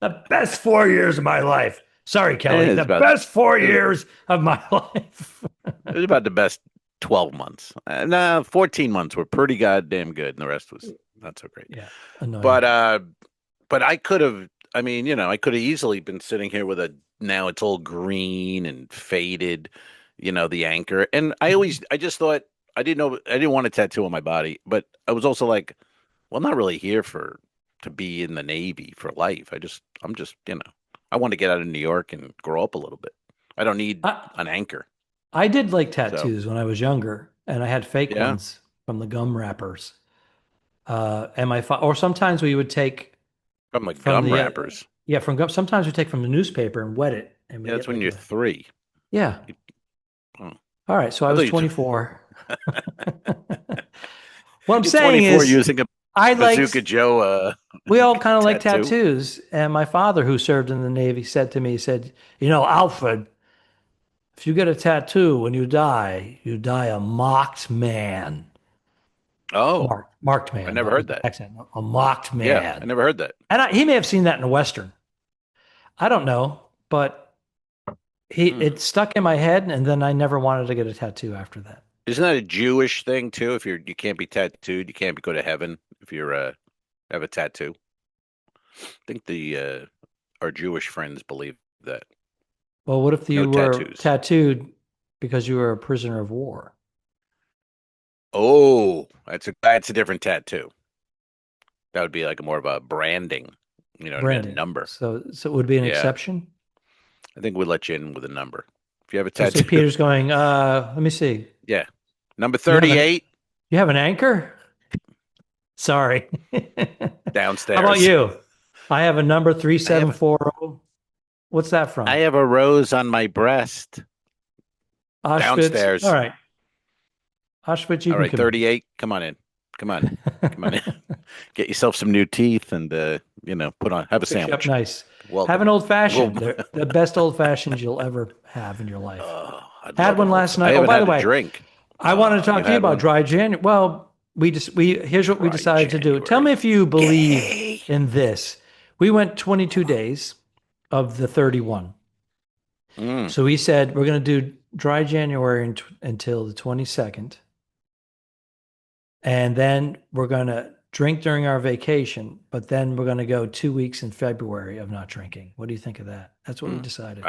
The best 4 years of my life. Sorry, Kelly. It's The about- best 4 years of my life. It was about the best 12 months. No, 14 months were pretty goddamn good, and the rest was not so great. Yeah. Annoying. But I could have. I mean, I could have easily been sitting here with now it's all green and faded, the anchor. And I just thought I didn't want a tattoo on my body, but I was also like, well, I'm not really here to be in the Navy for life. I'm just, I want to get out of New York and grow up a little bit. I don't need I, an anchor. I did like tattoos when I was younger, and I had fake Yeah. ones from the gum wrappers. And or sometimes we would take From the from gum the wrappers. yeah, from gum. Sometimes we take from the newspaper and wet it, and we Yeah, that's get when like you're a 3. yeah. Oh. All right, so I I was thought you 24. What I'm you're saying 24 is, using a I Bazooka liked. Joe We all kind of like tattoo. tattoos, and my father, who served in the Navy, said to me, he said, "You know, Alfred, if you get a tattoo when you die a mocked man." Oh, Marked I man, never not heard with an that. accent. A mocked Yeah, I man. never heard that. And he may have seen that in a Western. I don't know, but Hmm. it stuck in my head, and then I never wanted to get a tattoo after that. Isn't that a Jewish thing too? If you can't be tattooed, you can't go to heaven if you're have a tattoo. I think the our Jewish friends believe that. Well, what if No you were tattoos. tattooed because you were a prisoner of war? Oh, that's a different tattoo. That would be like more of a branding, what I mean, a Branding. number. So it would be an Yeah, exception. I think we'd let you in with a number. If you have a So say tattoo, Peter's going, let me see. yeah, number You have an 38 you have an anchor? Sorry. How about downstairs. you? I have a number I have a 3740. What's that I from? have a rose on my breast Auschwitz. All downstairs. right. Auschwitz, you All can right, come in. 38. Come on in. Come on. Come on in. Get yourself some new teeth and put on have We'll a fix you up sandwich. nice. Have Welcome. an old Well, fashioned. They're the best old fashions you'll ever have in your life. I'd Had love an one old. last I night. Oh, haven't by the had a way, drink. I wanted to You talk to you had about one? dry January. Well, here's what we Dry decided to do. Tell January. me if you believe Gay. in this. We went 22 days of the 31. Mm. So we said we're going to do dry January until the 22nd. And then we're going to drink during our vacation, but then we're going to go 2 weeks in February of not drinking. What do you think of that? That's what we Mm. decided.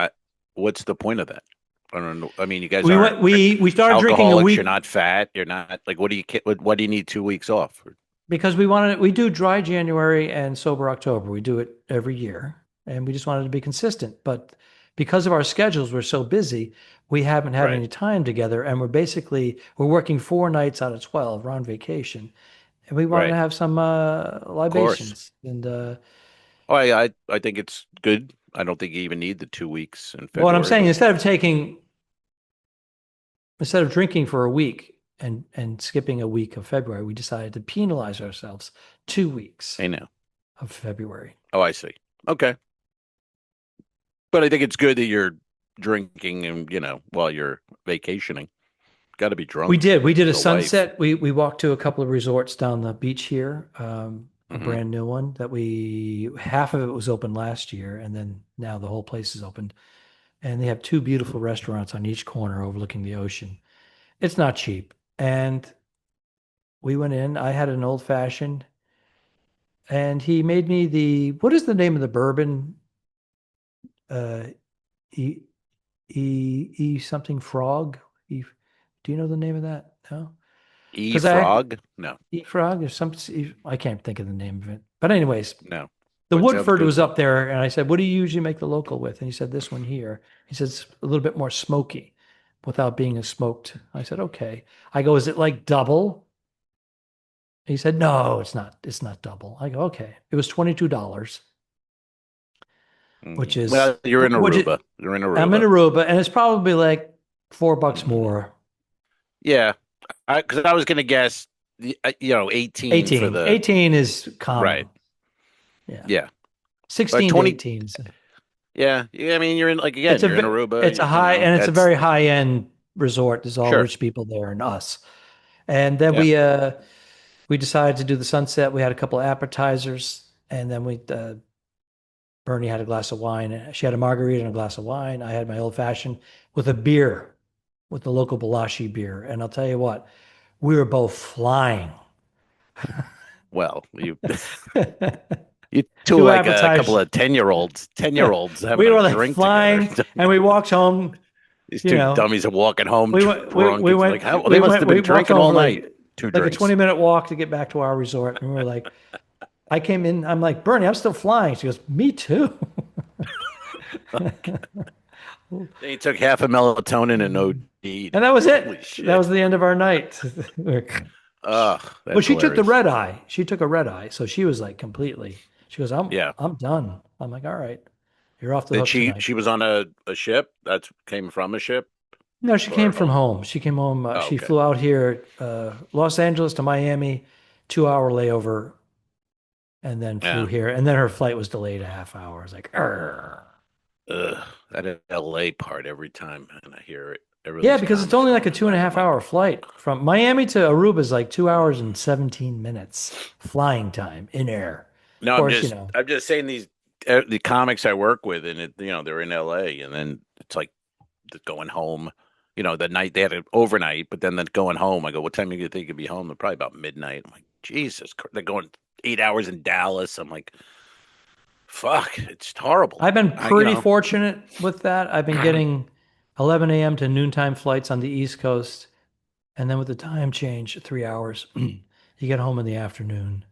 What's the point of that? I don't know. I mean, you guys We aren't went. We started drinking a alcoholics. week You're not fat. You're not like. What do you need 2 weeks off? because we wanted. We do dry January and sober October. We do it every year, and we just wanted to be consistent. But because of our schedules, we're so busy, we haven't had Right. any time together, and we're working 4 nights out of 12. We're on vacation, and we wanted to Right. have some Of course. libations. And Oh, I think it's good. I don't think you even need the 2 weeks in what I'm February, saying, but instead of drinking for a week and skipping a week of February, we decided to penalize ourselves 2 weeks I know. of February. Oh, I see. Okay. But I think it's good that you're drinking and, while you're vacationing. Got to be We drunk did. We did a with a wife. sunset. We walked to a couple of resorts down the beach here, a Hmm. brand new one that half of it was open last year, and then now the whole place is open. And they have two beautiful restaurants on each corner overlooking the ocean. It's not cheap. And we went in. I had an old fashioned, and he made me what is the name of the bourbon? Uh, e something frog. Do you know the name of that? No, because Frog? No, Frog or I can't think of the name of it. But anyways, no. the But it sounds Woodford good was though. up there, and I said, "What do you usually make the local with?" And he said, "This one here." He says, "A little bit more smoky, without being a smoked." I said, "Okay." I go, "Is it like double?" He said, "No, it's not. It's not double." I go, "Okay." It was $22, which is Well, you're in which is, Aruba. You're in I'm in Aruba. Aruba, and it's probably like $4 Mhm. more. Yeah, because I was gonna guess, 18 for 18. the 18 is right. common. Yeah. Yeah, but 16 to 20. 18. Yeah, yeah. I mean, you're in like It's again, a you're in Aruba. it's a high and it's a That's very high end resort. There's all sure. rich people there and us. And then Yeah. we decided to do the sunset. We had a couple of appetizers, and then Bernie had a glass of wine. She had a margarita and a glass of wine. I had my old fashioned with a beer, with the local Balashi beer. And I'll tell you what, we were both flying. Well, you two Two like a couple appetizers. of 10-year-olds, 10-year-olds having We a were like drink together. flying, and we walked home. These You two know, dummies are walking home we went, drunk. It's like how they must have we been walked drinking home all for night. Two like a drinks. 20-minute walk to get back to our resort. And we were like, I came in, I'm like, Bernie, I'm still flying. She goes, me too. Then he took half a melatonin and OD'd. And that was Holy it. shit. That was the end of our night. Ugh, Well, that's she took the hilarious. red eye. She took a red eye, so she was like completely. She goes, Yeah. I'm done." I'm like, "All right, you're off the Did hook tonight." she was on a ship that came from a ship? No, she came Or from home. She came home. Oh, She okay. flew out here, Los Angeles to Miami, 2 hour layover, and then flew Yeah. here. And then her flight was delayed a half hour. I was like, "Arr." Ugh, that LA part every time, and I hear it. Yeah, Everybody's because it's comics only like going a to two and a that. I'm half like, hour flight from Miami to Aruba is like 2 hours and 17 minutes flying time in air. no, Of course, you know. I'm just saying these the comics I work with, and they're in LA, and then it's like going home. The night they had it overnight, but then going home. I go, what time do you think you'd be home? They're probably about midnight. I'm like, Jesus, they're going 8 hours in Dallas. I'm like, fuck, it's horrible. I've been pretty fortunate with that. I've been getting 11 a.m. to noontime flights on the East Coast. And then with the time change, 3 hours, you get home in the afternoon.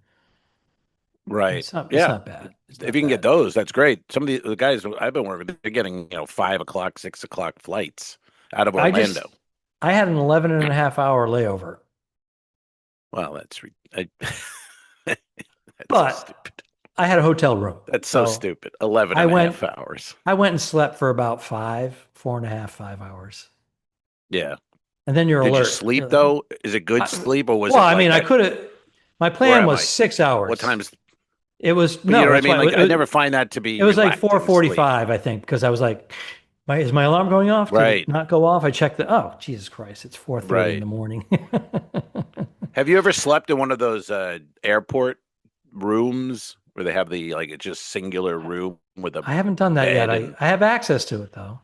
Right. It's not, it's Yeah. not bad. It's If not you can get bad. those, that's great. Some of the guys I've been working with, they're getting, 5 o'clock, 6 o'clock flights out of I just, Orlando. I had an 11 and a half hour layover, Well, that's so but stupid. I had a hotel room. That's so So stupid. 11 I and a went, half hours. I went and slept for about 4.5, 5 hours. Yeah. And then you're Did you alert. sleep though? Is it good sleep or was Well, it I like mean, I that? could have, my Where plan am was I? 6 hours. What time's? It was, But you no, know what I that's mean? why Like I never find that to be it was like relaxing sleep. 4:45, I think, because I was like, is my alarm going off? Did Right. it not go off? I checked oh, Jesus Christ, it's 4:30 in Right. the morning. Have you ever slept in one of those airport rooms where they have it's just singular room with a I haven't done that yet. bed I and have access to it though.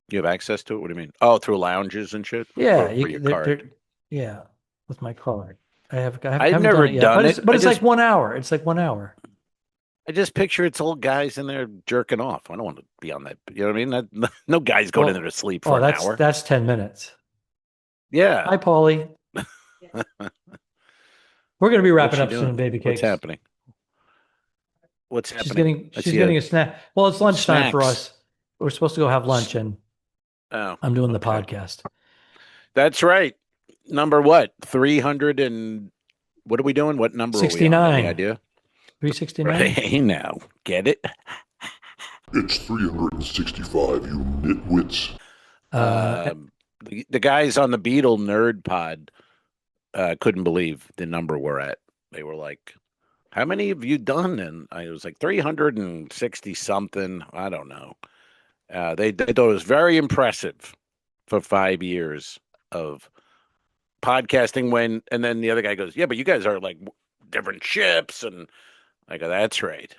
you have access to it? What do you mean? Oh, through lounges and shit? Yeah, Or your card? yeah, with my card. I've haven't done never it yet, done it. but it's like 1 hour. It's like 1 hour. I just picture it's old guys in there jerking off. I don't want to be on that. You know what I mean? No guy's going in there to sleep for an hour. That's 10 minutes. Yeah. Hi, Paulie. We're gonna be wrapping What's she up soon, doing? baby cakes. What's happening? What's happening? She's getting a snack. Well, it's lunchtime for Snacks. us. We're supposed to go have lunch, and Oh, I'm doing the okay. podcast. That's right. Number what? 300 and what are we doing? What number are we on? 69. Any idea? 369. Hey, now get it? It's 365, you nitwits. The guys on the Beatle Nerd Pod couldn't believe the number we're at. They were like, "How many have you done?" And I was like, 360 something. I don't know. They thought it was very impressive for 5 years of podcasting. And then the other guy goes, "Yeah, but you guys are like different ships," and I go, "That's right.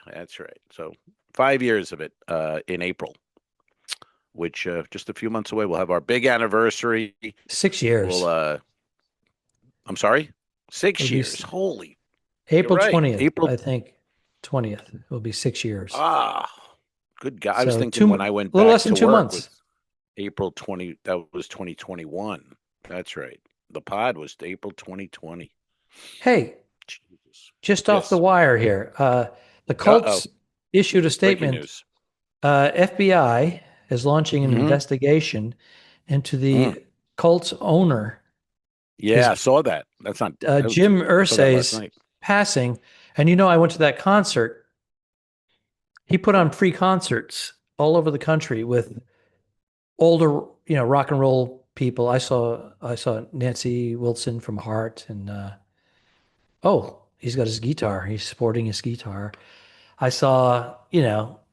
So 5 years of it in April, which just a few months away, we'll have our big anniversary. 6 years. I'm sorry, 6 It'll be years. Holy, April you're right. 20th. April. I think 20th. It will be 6 years. Good God. I was So thinking when I went a little back less than to 2 work months. with April 20. That was 2021. That's right. The pod was April 2020. Hey, Jesus. just off the wire here. The cults issued a Breaking statement. news. FBI is launching an investigation into the cult's owner. Yeah, I saw that. That's not Jim I saw that last Irsay's night. passing. And I went to that concert. He put on free concerts all over the country with older, rock and roll people. I saw Nancy Wilson from Heart, and he's got his guitar. He's sporting his guitar. I saw,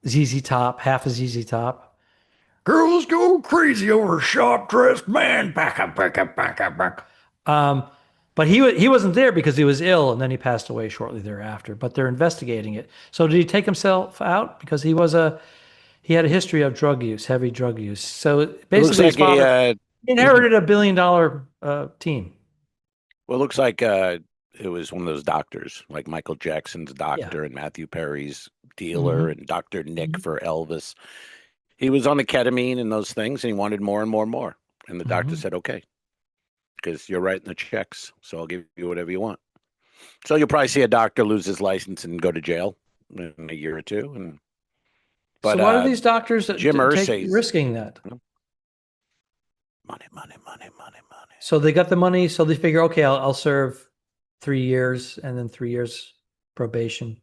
ZZ Top, half of ZZ Top. Girls go crazy over a sharp-dressed man. Back up, back up, back up, back. But he wasn't there because he was ill, and then he passed away shortly thereafter. But they're investigating it. So did he take himself out because he had a history of drug use, heavy drug use? So basically, his father inherited $1 billion team. Well, it looks like it was one of those doctors, like Michael Jackson's doctor and Matthew Perry's dealer and Dr. Nick for Elvis. He was on the ketamine and those things, and he wanted more and more and more. And the doctor said, okay, because you're writing the checks, so I'll give you whatever you want. So you'll probably see a doctor lose his license and go to jail in a year or two. And But so why are these doctors Jim Irsay's risking that? Money. So they got the money, so they figure, okay, I'll serve 3 years and then 3 years probation.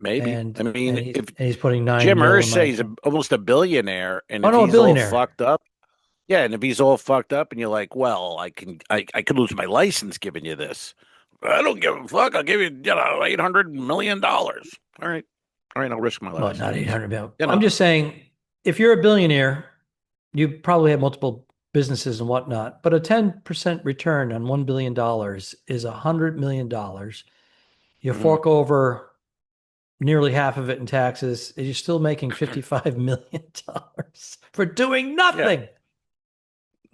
Maybe. And if he's putting Jim $9 Irsay's almost a billionaire, and if a he's all billionaire. fucked up, yeah, and if he's all fucked up, and you're like, well, I could lose my license giving you this. I don't give a fuck. I'll give you, $800 million. All right, I'll risk my life. Well, not 800 million. You know. I'm just saying, if you're a billionaire, you probably have multiple businesses and whatnot, but a 10% return on $1 billion is $100 million. You fork over nearly half of it in taxes, you're still making $55 million for doing nothing.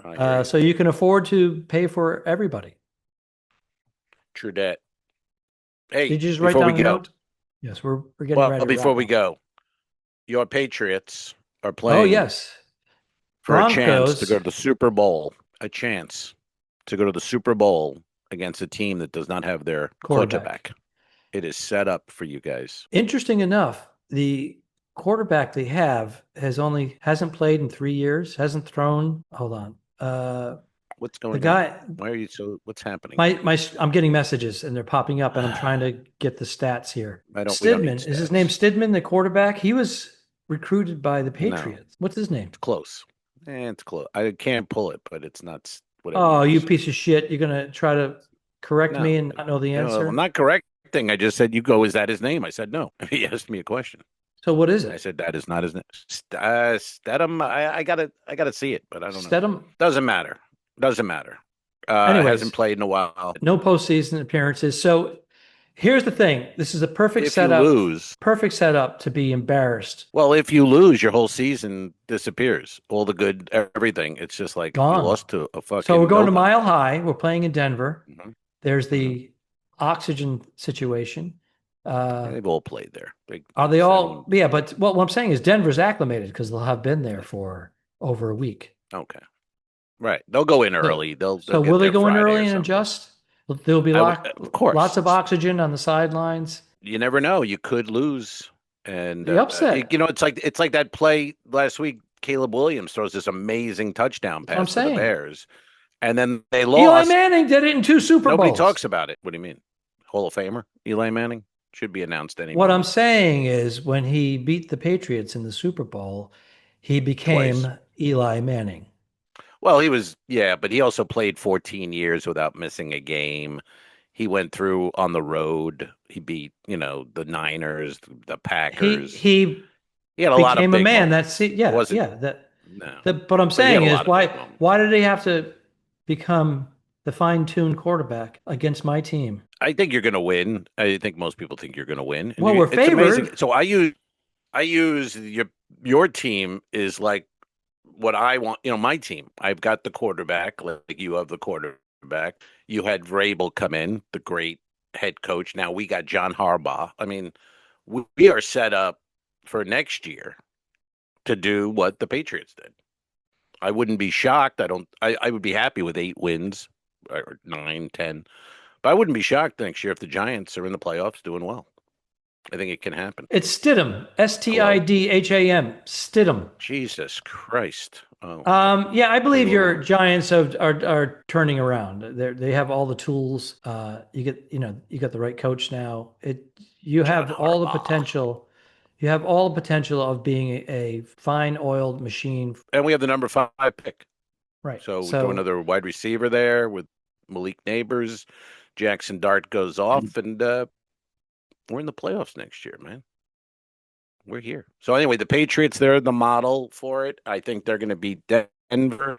Yeah. So you can afford to pay for everybody. True that. Hey, did you just write down a note? Yes, we're getting ready. Well, before we go, your Patriots are playing. Oh, yes. For a chance to go to the Super Bowl. A chance to go to the Super Bowl against a team that does not have their quarterback. It is set up for you guys. Interesting enough, the quarterback they have hasn't played in 3 years, hasn't thrown. Hold on. What's going on? The guy. Why are you so? What's happening? I'm getting messages and they're popping up, and I'm trying to get the stats here. Stidham is his name Stidham, the quarterback? He was recruited by the Patriots. No. What's his name? It's close. It's close. I can't pull it, but it's not. Oh, you piece of shit! You're gonna try to correct me and not know the answer? No, I'm not correcting. I just said, you go, is that his name? I said, no. He asked me a question. So what is it? I said, that is not his name. Stedham, I gotta see it, but I don't know. Stedham? Doesn't matter. Anyways, hasn't played in a while. No postseason appearances. So here's the thing. This is a perfect setup. If you lose. Perfect setup to be embarrassed. Well, if you lose, your whole season disappears. All the good, everything. It's just like gone. You lost to a fucking. So we're going to Mile High. We're playing in Denver. Mm-hmm. There's the oxygen situation. They've all played there. Are they all? Yeah, but what I'm saying is Denver's acclimated because they'll have been there for over a week. Okay. Right. They'll go in early. They'll will they go in early and adjust? There'll be of course. Lots of oxygen on the sidelines. You never know. You could lose. And the upset. It's like that play last week. Caleb Williams throws this amazing touchdown pass to the Bears. And then they lost. Eli Manning did it in 2 Super Bowls. Nobody talks about it. What do you mean? Hall of Famer? Eli Manning? Should be announced anyway. What I'm saying is when he beat the Patriots in the Super Bowl, he became Eli Manning. Well, he was, but he also played 14 years without missing a game. He went through on the road. He beat, the Niners, the Packers. He had a lot of big became a man. moments. But I'm saying is why did he have to become the fine-tuned quarterback against my team? I think you're going to win. I think most people think you're going to win. Well, we're favored. Amazing. So I use your team is like what I want. My team. I've got the quarterback. Like you have the quarterback. You had Vrabel come in, the great head coach. Now we got John Harbaugh. I mean, we are set up for next year to do what the Patriots did. I wouldn't be shocked. I would be happy with 8 wins or 9, 10. But I wouldn't be shocked next year if the Giants are in the playoffs doing well. I think it can happen. It's Stidham, Stidham, Stidham. Jesus Christ! Oh. I believe your Giants are turning around. They have all the tools. You got the right coach now. You have all the potential. You have all the potential of being a fine-oiled machine. And we have the number 5 pick. Right. So we do another wide receiver there with Malik Neighbors. Jackson Dart goes off, and we're in the playoffs next year, man. We're here. So anyway, the Patriots, they're the model for it. I think they're going to beat Denver,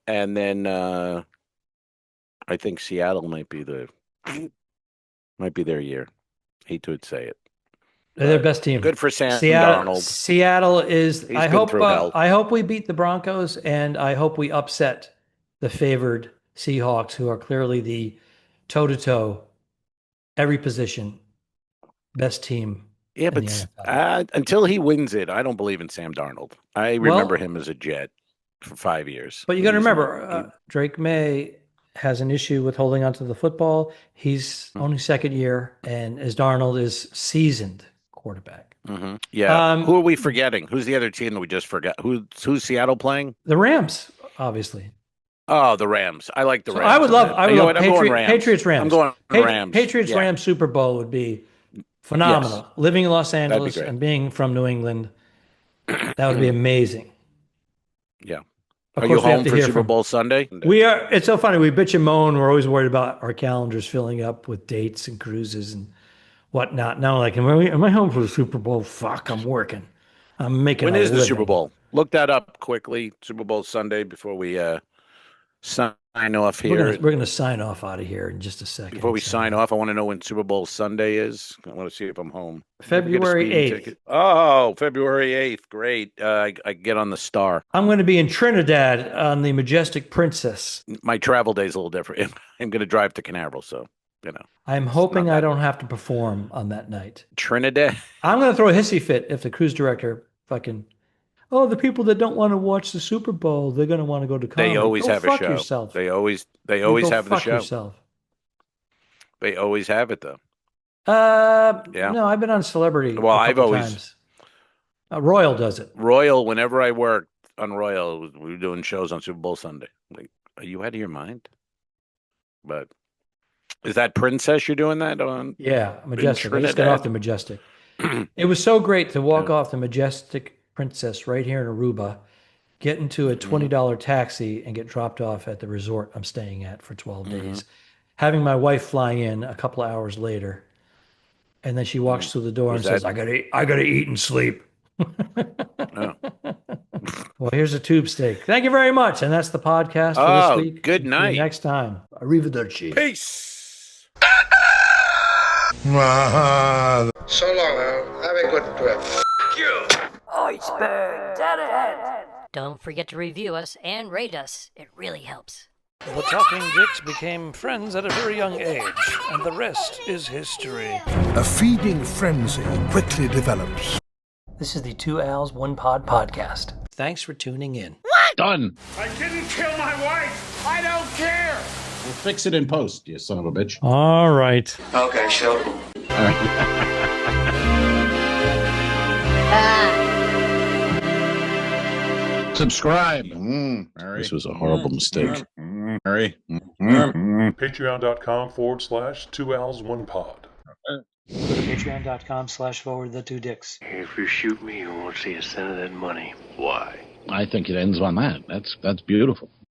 and then I think Seattle might be their year. Hate to say it. They're their best team. Good for Sam Darnold. Seattle is. I hope we beat the Broncos, and I hope we upset the favored Seahawks, who are clearly the toe-to-toe, every position, best team. Yeah, but until he wins it, I don't believe in Sam Darnold. I remember him as a Jet for 5 years. But you got to remember, Drake May has an issue with holding onto the football. He's only second year, and as Darnold is seasoned quarterback. Mm-hmm. Yeah. Who are we forgetting? Who's the other team that we just forgot? Who's Seattle playing? The Rams, obviously. Oh, the Rams. I like the Rams. I would love Patriots Rams. I'm going Rams. Patriots Rams Super Bowl would be phenomenal. Yes. Living in Los Angeles and being from New England, that would be amazing. Yeah. Of Are course, you home for Super Bowl Sunday? We are. It's so funny. We bitch and moan. We're always worried about our calendars filling up with dates and cruises and whatnot. Now, like, am I home for the Super Bowl? Fuck, I'm working. I'm making. When is the Super Bowl? Look that up quickly. Super Bowl Sunday before we sign off here. We're gonna sign off out of here in just a second. Before we sign off, I want to know when Super Bowl Sunday is. I want to see if I'm home. February 8th. Oh, February 8th. Great. I get on the Star. I'm going to be in Trinidad on the Majestic Princess. My travel day is a little different. I'm going to drive to Canaveral, so, you know. I'm hoping I don't have to perform on that night. Trinidad? I'm going to throw a hissy fit if the cruise director fucking... Oh, the people that don't want to watch the Super Bowl, they're going to want to go to comedy. They always have a show. Yourself. They always have the show. Yourself. They always have it, though. Yeah. No, I've been on Celebrity. Well, I've always. Times. Royal does it. Royal, whenever I worked on Royal, we were doing shows on Super Bowl Sunday. Like, are you out of your mind? But is that Princess you're doing that on? Yeah, Majestic. I just got off the Majestic. It was so great to walk off the Majestic Princess right here in Aruba, get into a $20 taxi and get dropped off at the resort I'm staying at for 12 days. Having my wife fly in a couple of hours later, and then she walks through the door and says, I gotta eat and sleep. Oh. Well, here's a tube steak. Thank you very much. And that's the podcast for this week. Good night. Next time. Arrivederci. Peace. So long, Al. Have a good trip. Iceberg, dead. Don't forget to review us and rate us. It really helps. The Talking Dicks became friends at a very young age, and the rest is history. A feeding frenzy quickly develops. This is the 2 Al's 1 Pod podcast. Thanks for tuning in. What? Done. I didn't kill my wife. I don't care. We'll fix it in post, you son of a bitch. All right. Okay, sure. All right. Subscribe. This was a horrible mistake. Mary. Patreon.com/2Al's1Pod. Go to patreon.com/forward2dicks. If you shoot me, you won't see a cent of that money. Why? I think it ends on that. That's beautiful.